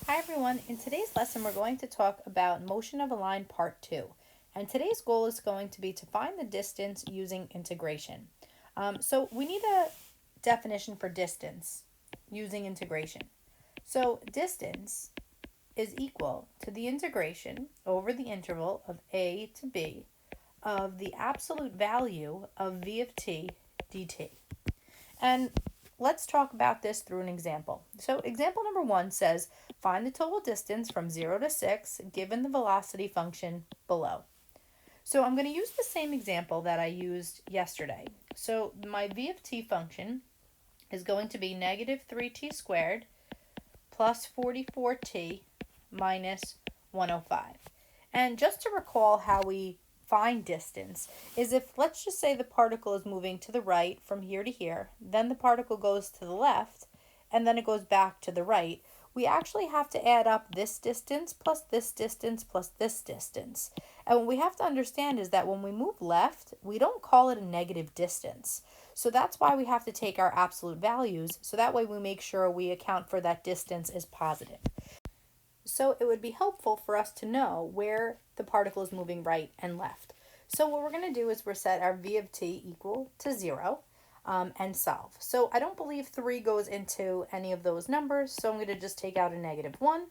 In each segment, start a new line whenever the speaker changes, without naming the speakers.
Hi everyone, in today's lesson we're going to talk about motion of a line part 2. And today's goal is going to be to find the distance using integration. So we need a definition for distance using integration. So distance is equal to the integration over the interval of a to b of the absolute value of v of t dt. And let's talk about this through an example. So example number 1 says, find the total distance from 0 to 6 given the velocity function below. So I'm going to use the same example that I used yesterday. So my v of t function is going to be negative 3t squared plus 44t minus 105. And just to recall how we find distance is if, let's just say the particle is moving to the right from here to here, then the particle goes to the left, and then it goes back to the right, we actually have to add up this distance plus this distance plus this distance. And what we have to understand is that when we move left, we don't call it a negative distance. So that's why we have to take our absolute values, so that way we make sure we account for that distance as positive. So it would be helpful for us to know where the particle is moving right and left. So what we're going to do is we're set our v of t equal to 0 and solve. So I don't believe 3 goes into any of those numbers, so I'm going to just take out a negative 1,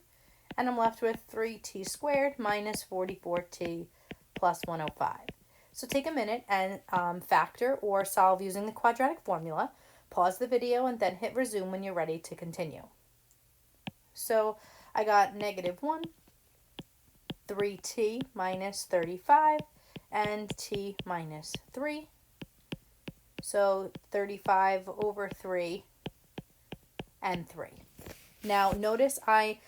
and I'm left with 3t squared minus 44t plus 105. So take a minute and factor or solve using the quadratic formula. Pause the video and then hit resume when you're ready to continue. So I got negative 1, 3t minus 35, and t minus 3. So 35 over 3 and 3. Now notice I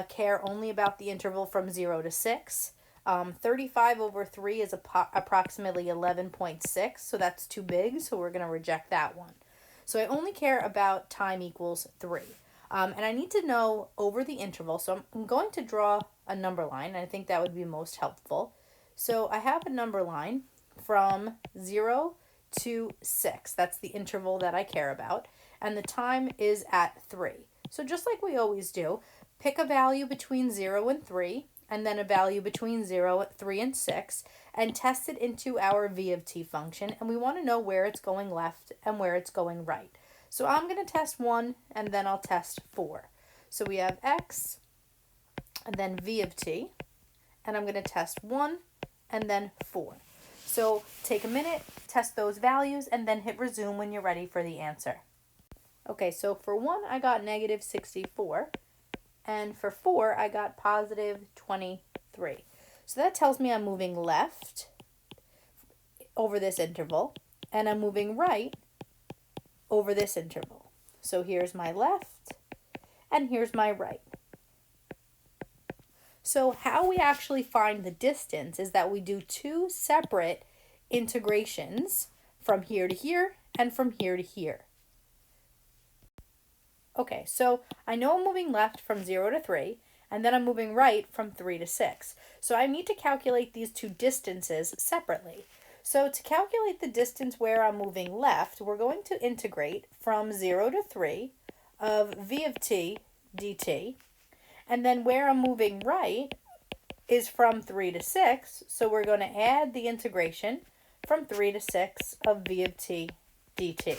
care only about the interval from 0 to 6. 35 over 3 is approximately 11.6, so that's too big, so we're going to reject that one. So I only care about time equals 3. And I need to know over the interval, so I'm going to draw a number line, and I think that would be most helpful. So I have a number line from 0 to 6. That's the interval that I care about, and the time is at 3. So just like we always do, pick a value between 0 and 3, and then a value between 0, 3, and 6, and test it into our v of t function, and we want to know where it's going left and where it's going right. So I'm going to test 1, and then I'll test 4. So we have x, and then v of t, and I'm going to test 1, and then 4. So take a minute, test those values, and then hit resume when you're ready for the answer. Okay, so for 1, I got negative 64, and for 4, I got positive 23. So that tells me I'm moving left over this interval, and I'm moving right over this interval. So here's my left, and here's my right. So how we actually find the distance is that we do 2 separate integrations from here to here and from here to here. Okay, so I know I'm moving left from 0 to 3, and then I'm moving right from 3 to 6. So I need to calculate these 2 distances separately. So to calculate the distance where I'm moving left, we're going to integrate from 0 to 3 of v of t dt. And then where I'm moving right is from 3 to 6, so we're going to add the integration from 3 to 6 of v of t dt.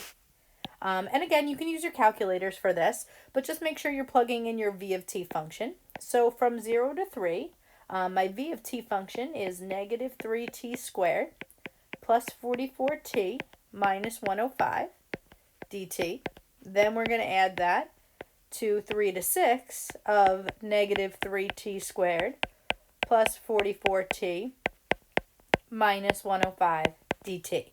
And again, you can use your calculators for this, but just make sure you're plugging in your v of t function. So from 0 to 3, my v of t function is negative 3t squared plus 44t minus 105 dt. Then we're going to add that to 3 to 6 of negative 3t squared plus 44t minus 105 dt.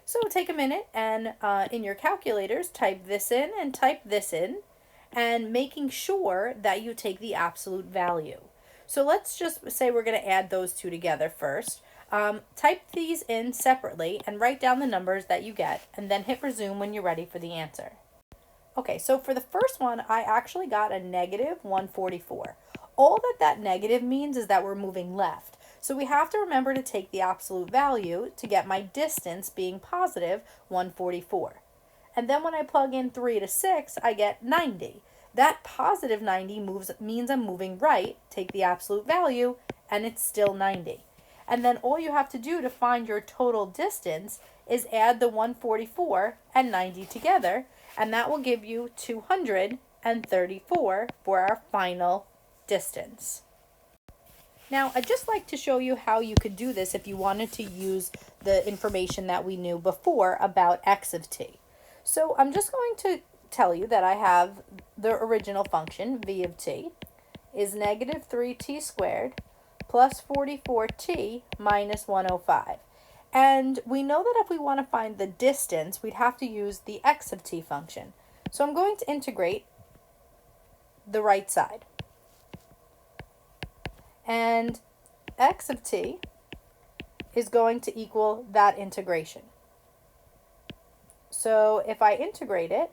So take a minute and in your calculators, type this in and type this in, and making sure that you take the absolute value. So let's just say we're going to add those 2 together first. Type these in separately and write down the numbers that you get, and then hit resume when you're ready for the answer. Okay, so for the first one, I actually got a negative 144. All that negative means is that we're moving left. So we have to remember to take the absolute value to get my distance being positive 144. And then when I plug in 3 to 6, I get 90. that positive 90 means I'm moving right. Take the absolute value, and it's still 90. And then all you have to do to find your total distance is add the 144 and 90 together, and that will give you 234 for our final distance. Now, I'd just like to show you how you could do this if you wanted to use the information that we knew before about x of t. So I'm just going to tell you that I have the original function, v of t, is negative 3t squared plus 44t minus 105. And we know that if we want to find the distance, we'd have to use the x of t function. So I'm going to integrate the right side. And x of t is going to equal that integration. So if I integrate it,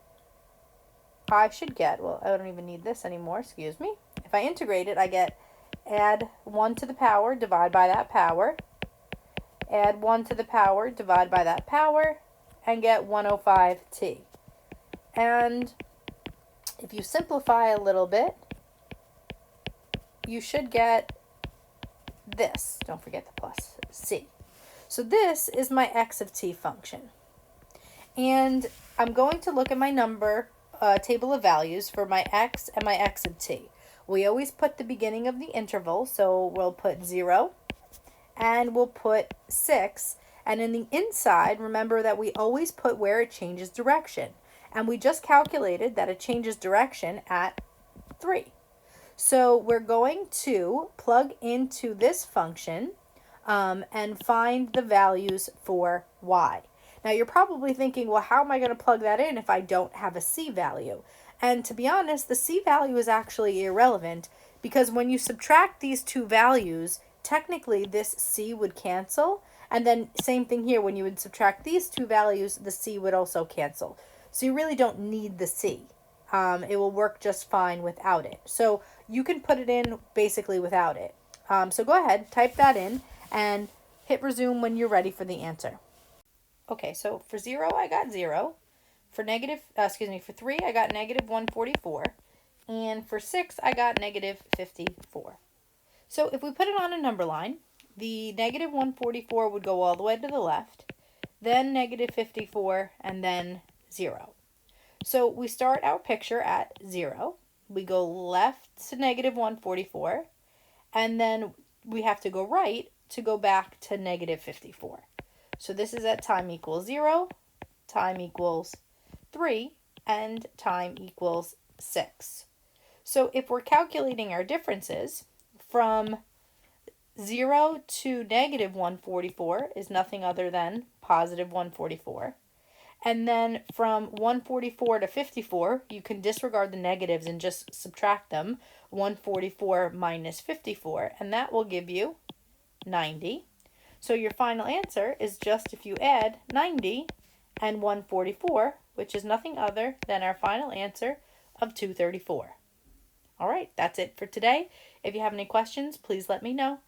I should get, well, I don't even need this anymore, excuse me. If I integrate it, I get add 1 to the power, divide by that power, add 1 to the power, divide by that power, and get 105t. And if you simplify a little bit, you should get this. Don't forget the plus c. So this is my x of t function. And I'm going to look at my number table of values for my x and my x of t. We always put the beginning of the interval, so we'll put 0 and we'll put 6. And in the inside, remember that we always put where it changes direction. And we just calculated that it changes direction at 3. So we're going to plug into this function and find the values for y. Now you're probably thinking, well, how am I going to plug that in if I don't have a c value? And to be honest, the c value is actually irrelevant because when you subtract these two values, technically this c would cancel. And then same thing here, when you would subtract these two values, the c would also cancel. So you really don't need the c. It will work just fine without it. So you can put it in basically without it. So go ahead, type that in, and hit resume when you're ready for the answer. Okay, so for 0, I got 0. For for 3, I got negative 144. And for 6, I got negative 54. So if we put it on a number line, the negative 144 would go all the way to the left, then negative 54, and then 0. So we start our picture at 0. We go left to negative 144, and then we have to go right to go back to negative 54. So this is at time equals 0, time equals 3, and time equals 6. So if we're calculating our differences, from 0 to negative 144 is nothing other than positive 144. And then from 144 to 54, you can disregard the negatives and just subtract them. 144 minus 54, and that will give you 90. So your final answer is just if you add 90 and 144, which is nothing other than our final answer of 234. All right, that's it for today. If you have any questions, please let me know.